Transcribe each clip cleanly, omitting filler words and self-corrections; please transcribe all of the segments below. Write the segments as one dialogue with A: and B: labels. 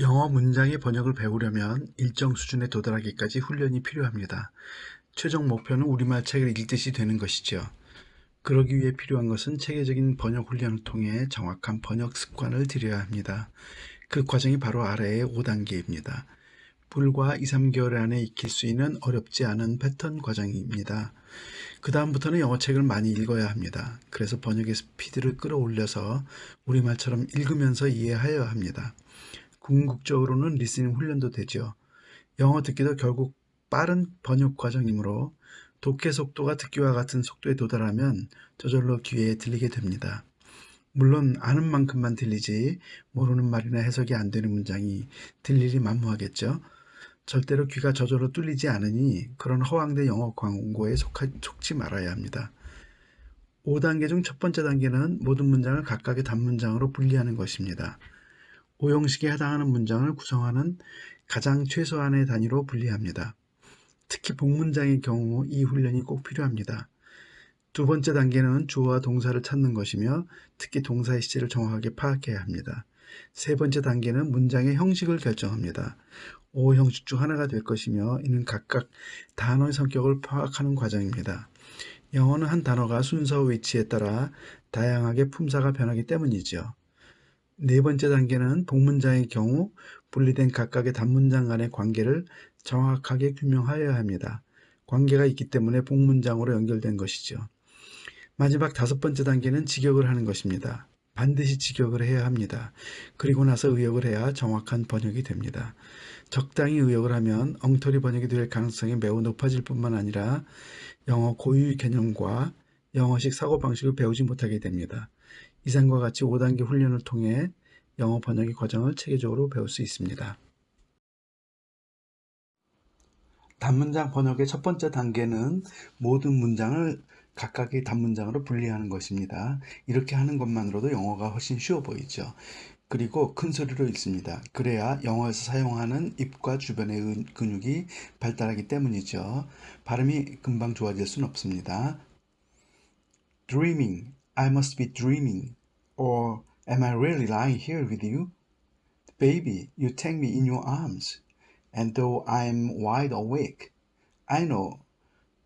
A: 영어 문장의 번역을 배우려면 일정 수준에 도달하기까지 훈련이 필요합니다. 최종 목표는 우리말 책을 읽듯이 되는 것이죠. 그러기 위해 필요한 것은 체계적인 번역 훈련을 통해 정확한 번역 습관을 들여야 합니다. 그 과정이 바로 아래의 5단계입니다. 불과 2, 3개월 안에 익힐 수 있는 어렵지 않은 패턴 과정입니다. 그 다음부터는 영어책을 많이 읽어야 합니다. 그래서 번역의 스피드를 끌어올려서 우리말처럼 읽으면서 이해하여야 합니다. 궁극적으로는 리스닝 훈련도 되죠. 영어 듣기도 결국 빠른 번역 과정이므로 독해 속도가 듣기와 같은 속도에 도달하면 저절로 귀에 들리게 됩니다. 물론 아는 만큼만 들리지 모르는 말이나 해석이 안 되는 문장이 들리리 만무하겠죠. 절대로 귀가 저절로 뚫리지 않으니 그런 허황된 영어 광고에 속지 말아야 합니다. 5단계 중 첫 번째 단계는 모든 문장을 각각의 단문장으로 분리하는 것입니다. 5형식에 해당하는 문장을 구성하는 가장 최소한의 단위로 분리합니다. 특히 복문장의 경우 이 훈련이 꼭 필요합니다. 두 번째 단계는 주어와 동사를 찾는 것이며 특히 동사의 시제를 정확하게 파악해야 합니다. 세 번째 단계는 문장의 형식을 결정합니다. 5형식 중 하나가 될 것이며 이는 각각 단어의 성격을 파악하는 과정입니다. 영어는 한 단어가 순서와 위치에 따라 다양하게 품사가 변하기 때문이죠. 네 번째 단계는 복문장의 경우 분리된 각각의 단문장 간의 관계를 정확하게 규명하여야 합니다. 관계가 있기 때문에 복문장으로 연결된 것이죠. 마지막 다섯 번째 단계는 직역을 하는 것입니다. 반드시 직역을 해야 합니다. 그리고 나서 의역을 해야 정확한 번역이 됩니다. 적당히 의역을 하면 엉터리 번역이 될 가능성이 매우 높아질 뿐만 아니라 영어 고유의 개념과 영어식 사고방식을 배우지 못하게 됩니다. 이상과 같이 5단계 훈련을 통해 영어 번역의 과정을 체계적으로 배울 수 있습니다. 단문장 번역의 첫 번째 단계는 모든 문장을 각각의 단문장으로 분리하는 것입니다. 이렇게 하는 것만으로도 영어가 훨씬 쉬워 보이죠. 그리고 큰 소리로 읽습니다. 그래야 영어에서 사용하는 입과 주변의 근육이 발달하기 때문이죠. 발음이 금방 좋아질 수는 없습니다. Dreaming, I must be dreaming. Or am I really lying here with you? Baby, you take me in your arms. And though I'm wide awake, I know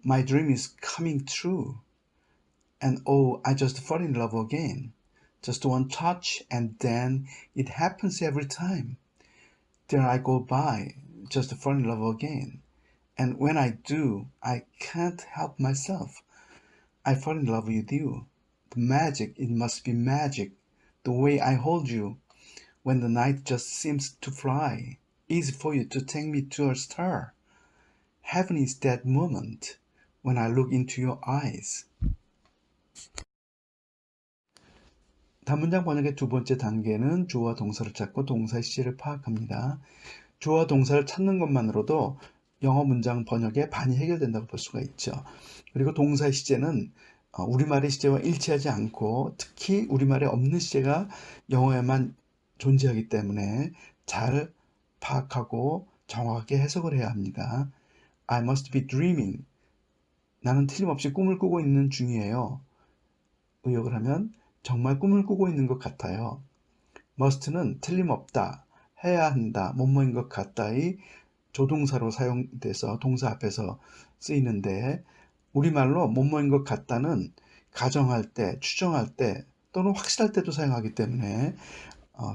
A: my dream is coming true. And oh, I just fall in love again. Just one touch and then it happens every time. There I go by, just fall in love again. And when I do, I can't help myself. I fall in love with you. The magic, it must be magic. The way I hold you when the night just seems to fly. Easy for you to take me to a star. Heaven is that moment when I look into your eyes. 단문장 번역의 두 번째 단계는 주어와 동사를 찾고 동사의 시제를 파악합니다. 주어와 동사를 찾는 것만으로도 영어 문장 번역의 반이 해결된다고 볼 수가 있죠. 그리고 동사의 시제는 우리말의 시제와 일치하지 않고 특히 우리말에 없는 시제가 영어에만 존재하기 때문에 잘 파악하고 정확하게 해석을 해야 합니다. I must be dreaming. 나는 틀림없이 꿈을 꾸고 있는 중이에요. 의역을 하면 정말 꿈을 꾸고 있는 것 같아요. must는 틀림없다, 해야 한다, 뭐뭐인 것 같다의 조동사로 사용돼서 동사 앞에서 쓰이는데 우리말로 뭐뭐인 것 같다는 가정할 때, 추정할 때 또는 확실할 때도 사용하기 때문에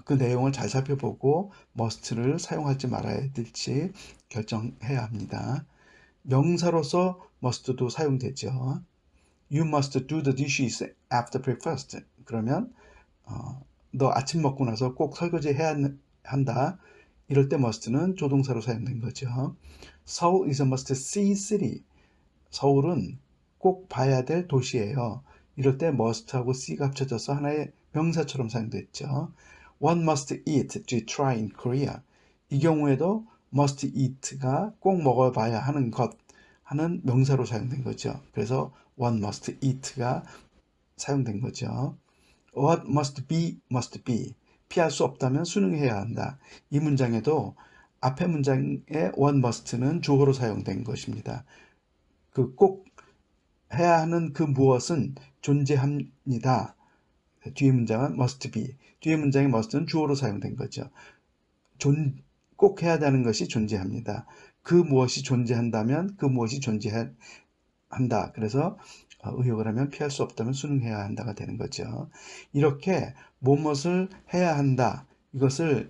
A: 그 내용을 잘 살펴보고 must를 사용할지 말아야 될지 결정해야 합니다. 명사로서 must도 사용되죠. You must do the dishes after breakfast. 그러면 너 아침 먹고 나서 꼭 설거지 해야 한다. 이럴 때 must는 조동사로 사용된 거죠. Seoul is a must-see city. 서울은 꼭 봐야 될 도시예요. 이럴 때 must하고 see가 합쳐져서 하나의 명사처럼 사용됐죠. One must eat to try in Korea. 이 경우에도 must eat가 꼭 먹어봐야 하는 것 하는 명사로 사용된 거죠. 그래서 one must eat가 사용된 거죠. What must be, must be. 피할 수 없다면 수능해야 한다. 이 문장에도 앞에 문장의 one must는 주어로 사용된 것입니다. 그 꼭 해야 하는 그 무엇은 존재합니다. 뒤에 문장은 must be. 뒤에 문장의 must는 주어로 사용된 거죠. 꼭 해야 되는 것이 존재합니다. 그 무엇이 존재한다면 그 무엇이 존재한다. 그래서 의역을 하면 피할 수 없다면 수능해야 한다가 되는 거죠. 이렇게 무엇을 해야 한다. 이것을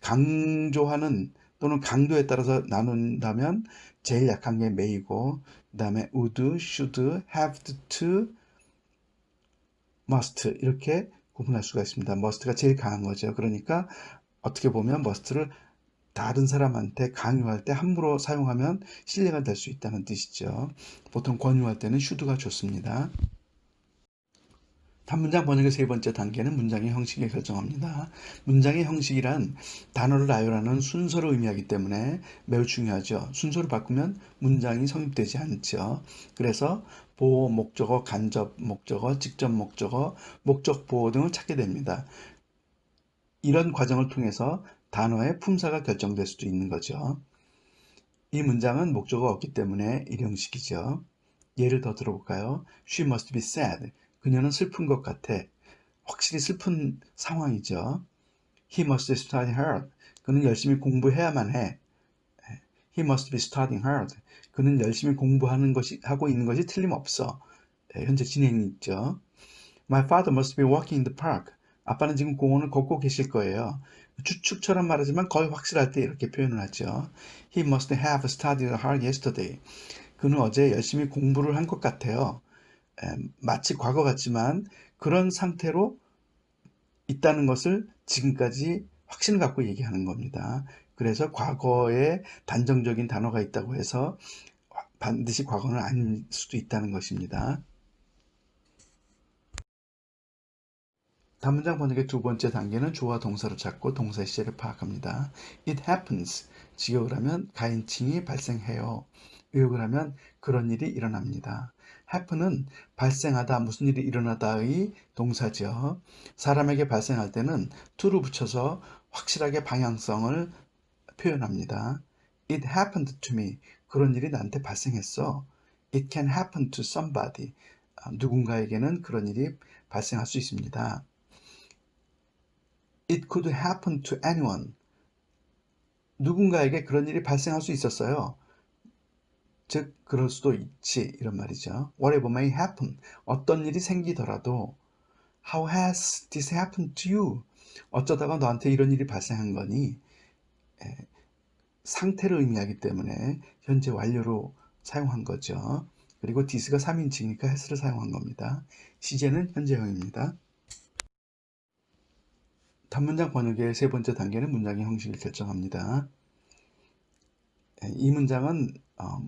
A: 강조하는 또는 강도에 따라서 나눈다면 제일 약한 게 may고 그 다음에 would, should, have to, must 이렇게 구분할 수가 있습니다. must가 제일 강한 거죠. 그러니까 어떻게 보면 must를 다른 사람한테 강요할 때 함부로 사용하면 신뢰가 될 수 있다는 뜻이죠. 보통 권유할 때는 should가 좋습니다. 단문장 번역의 세 번째 단계는 문장의 형식을 결정합니다. 문장의 형식이란 단어를 나열하는 순서를 의미하기 때문에 매우 중요하죠. 순서를 바꾸면 문장이 성립되지 않죠. 그래서 보호 목적어, 간접 목적어, 직접 목적어, 목적 보호 등을 찾게 됩니다. 이런 과정을 통해서 단어의 품사가 결정될 수도 있는 거죠. 이 문장은 목적어가 없기 때문에 일형식이죠. 예를 더 들어볼까요? She must be sad. 그녀는 슬픈 것 같아. 확실히 슬픈 상황이죠. He must study hard. 그는 열심히 공부해야만 해. He must be studying hard. 그는 열심히 하고 있는 것이 틀림없어. 현재 진행이 있죠. My father must be walking in the park. 아빠는 지금 공원을 걷고 계실 거예요. 추측처럼 말하지만 거의 확실할 때 이렇게 표현을 하죠. He must have studied hard yesterday. 그는 어제 열심히 공부를 한 것 같아요. 마치 과거 같지만 그런 상태로 있다는 것을 지금까지 확신을 갖고 얘기하는 겁니다. 그래서 과거에 단정적인 단어가 있다고 해서 반드시 과거는 아닐 수도 있다는 것입니다. 단문장 번역의 두 번째 단계는 주어와 동사를 찾고 동사의 시제를 파악합니다. It happens. 직역을 하면 가인칭이 발생해요. 의역을 하면 그런 일이 일어납니다. happen은 발생하다, 무슨 일이 일어나다의 동사죠. 사람에게 발생할 때는 to를 붙여서 확실하게 방향성을 표현합니다. It happened to me. 그런 일이 나한테 발생했어. It can happen to somebody. 누군가에게는 그런 일이 발생할 수 있습니다. It could happen to anyone. 누군가에게 그런 일이 발생할 수 있었어요. 즉, 그럴 수도 있지 이런 말이죠. Whatever may happen. 어떤 일이 생기더라도 How has this happened to you? 어쩌다가 너한테 이런 일이 발생한 거니? 상태를 의미하기 때문에 현재 완료로 사용한 거죠. 그리고 this가 3인칭이니까 has를 사용한 겁니다. 시제는 현재형입니다. 단문장 번역의 세 번째 단계는 문장의 형식을 결정합니다. 이 문장은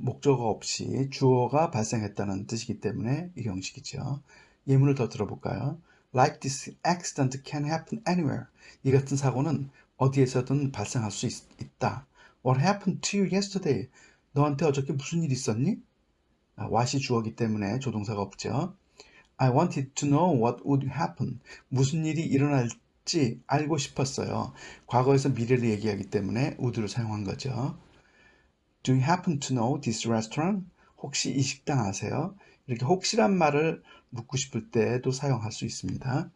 A: 목적어 없이 주어가 발생했다는 뜻이기 때문에 이 형식이죠. 예문을 더 들어볼까요? Like this accident can happen anywhere. 이 같은 사고는 어디에서든 발생할 수 있다. What happened to you yesterday? 너한테 어저께 무슨 일 있었니? what이 주어기 때문에 조동사가 없죠. I wanted to know what would happen. 무슨 일이 일어날지 알고 싶었어요. 과거에서 미래를 얘기하기 때문에 would를 사용한 거죠. Do you happen to know this restaurant? 혹시 이 식당 아세요? 이렇게 혹시란 말을 묻고 싶을 때도 사용할 수 있습니다.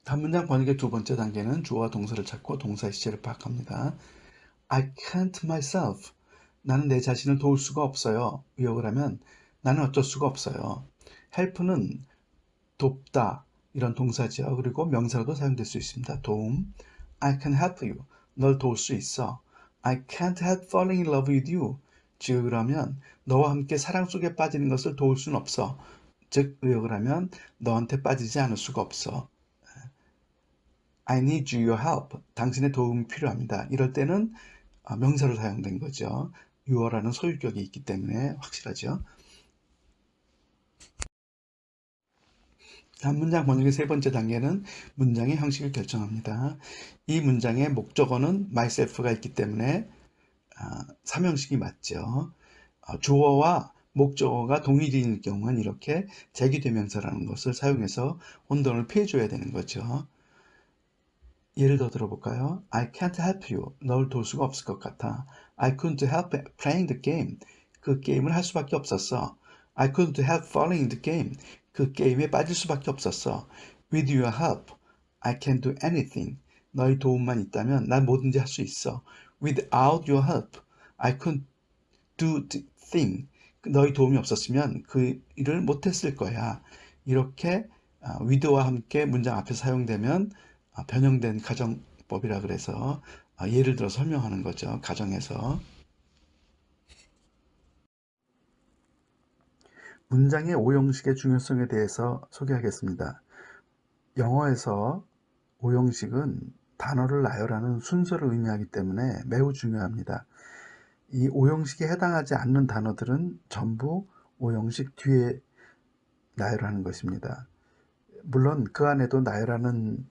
A: 단문장 번역의 두 번째 단계는 주어와 동사를 찾고 동사의 시제를 파악합니다. I can't myself. 나는 내 자신을 도울 수가 없어요. 의역을 하면 나는 어쩔 수가 없어요. help는 돕다 이런 동사죠. 그리고 명사로도 사용될 수 있습니다. 도움. I can help you. 널 도울 수 있어. I can't help falling in love with you. 즉 그러면 너와 함께 사랑 속에 빠지는 것을 도울 수는 없어. 즉 의역을 하면 너한테 빠지지 않을 수가 없어. I need your help. 당신의 도움이 필요합니다. 이럴 때는 명사로 사용된 거죠. you라는 소유격이 있기 때문에 확실하죠. 단문장 번역의 세 번째 단계는 문장의 형식을 결정합니다. 이 문장의 목적어는 myself가 있기 때문에 3형식이 맞죠. 주어와 목적어가 동일인 경우는 이렇게 제기대명사라는 것을 사용해서 혼돈을 피해줘야 되는 거죠. 예를 더 들어볼까요? I can't help you. 널 도울 수가 없을 것 같아. I couldn't help playing the game. 그 게임을 할 수밖에 없었어. I couldn't help falling in the game. 그 게임에 빠질 수밖에 없었어. With your help, I can do anything. 너희 도움만 있다면 난 뭐든지 할 수 있어. Without your help, I couldn't do the thing. 너희 도움이 없었으면 그 일을 못했을 거야. 이렇게 with와 함께 문장 앞에 사용되면 변형된 가정법이라 그래서 예를 들어 설명하는 거죠. 가정에서. 문장의 오형식의 중요성에 대해서 소개하겠습니다. 영어에서 오형식은 단어를 나열하는 순서를 의미하기 때문에 매우 중요합니다. 이 오형식에 해당하지 않는 단어들은 전부 오형식 뒤에 나열하는 것입니다. 물론 그 안에도 나열하는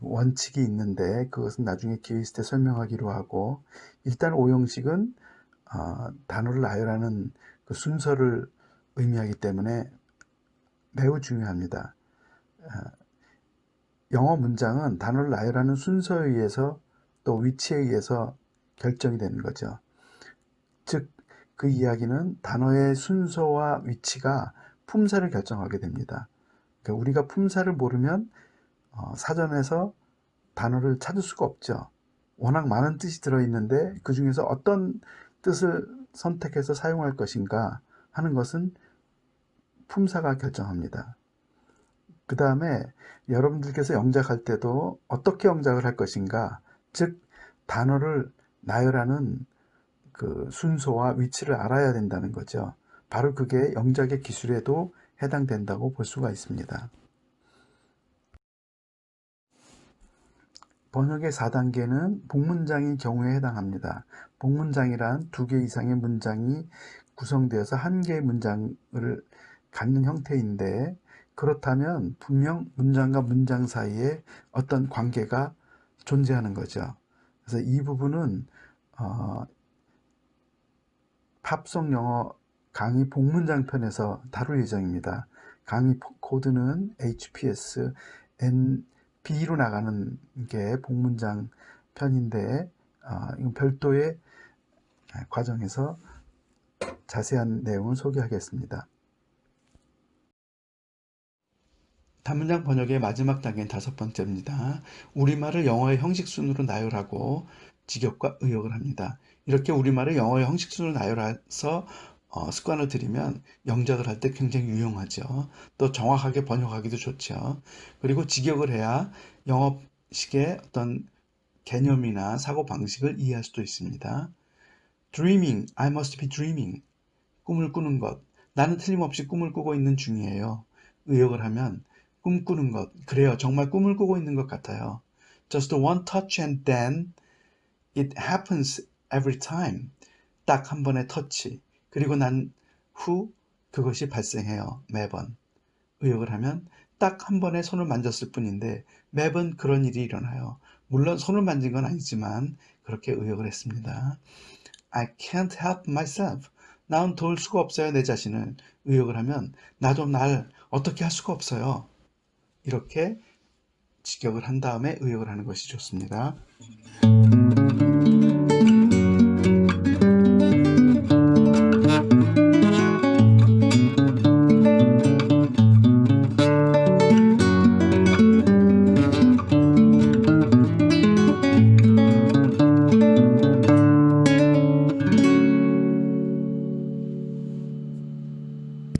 A: 원칙이 있는데 그것은 나중에 기회 있을 때 설명하기로 하고, 일단 오형식은 단어를 나열하는 그 순서를 의미하기 때문에 매우 중요합니다. 영어 문장은 단어를 나열하는 순서에 의해서 또 위치에 의해서 결정이 되는 거죠. 즉, 그 이야기는 단어의 순서와 위치가 품사를 결정하게 됩니다. 그러니까 우리가 품사를 모르면 사전에서 단어를 찾을 수가 없죠. 워낙 많은 뜻이 들어있는데 그 중에서 어떤 뜻을 선택해서 사용할 것인가 하는 것은 품사가 결정합니다. 그 다음에 여러분들께서 영작할 때도 어떻게 영작을 할 것인가, 즉 단어를 나열하는 그 순서와 위치를 알아야 된다는 거죠. 바로 그게 영작의 기술에도 해당된다고 볼 수가 있습니다. 번역의 4단계는 복문장의 경우에 해당합니다. 복문장이란 2개 이상의 문장이 구성되어서 한 개의 문장을 갖는 형태인데, 그렇다면 분명 문장과 문장 사이에 어떤 관계가 존재하는 거죠. 그래서 이 부분은 팝송 영어 강의 복문장 편에서 다룰 예정입니다. 강의 코드는 HPS NB로 나가는 게 복문장 편인데 이건 별도의 과정에서 자세한 내용을 소개하겠습니다. 단문장 번역의 마지막 단계는 5번째입니다. 우리말을 영어의 형식순으로 나열하고 직역과 의역을 합니다. 이렇게 우리말을 영어의 형식순으로 나열해서 습관을 들이면 영작을 할 때 굉장히 유용하죠. 또 정확하게 번역하기도 좋죠. 그리고 직역을 해야 영어식의 어떤 개념이나 사고방식을 이해할 수도 있습니다. Dreaming, I must be dreaming. 꿈을 꾸는 것. 나는 틀림없이 꿈을 꾸고 있는 중이에요. 의역을 하면 꿈꾸는 것. 그래요. 정말 꿈을 꾸고 있는 것 같아요. Just one touch and then it happens every time. 딱 한 번의 터치. 그리고 난 후 그것이 발생해요. 매번. 의역을 하면 딱 한 번에 손을 만졌을 뿐인데 매번 그런 일이 일어나요. 물론 손을 만진 건 아니지만 그렇게 의역을 했습니다. I can't help myself. 난 도울 수가 없어요. 내 자신을. 의역을 하면 나도 날 어떻게 할 수가 없어요. 이렇게 직역을 한 다음에 의역을 하는 것이 좋습니다.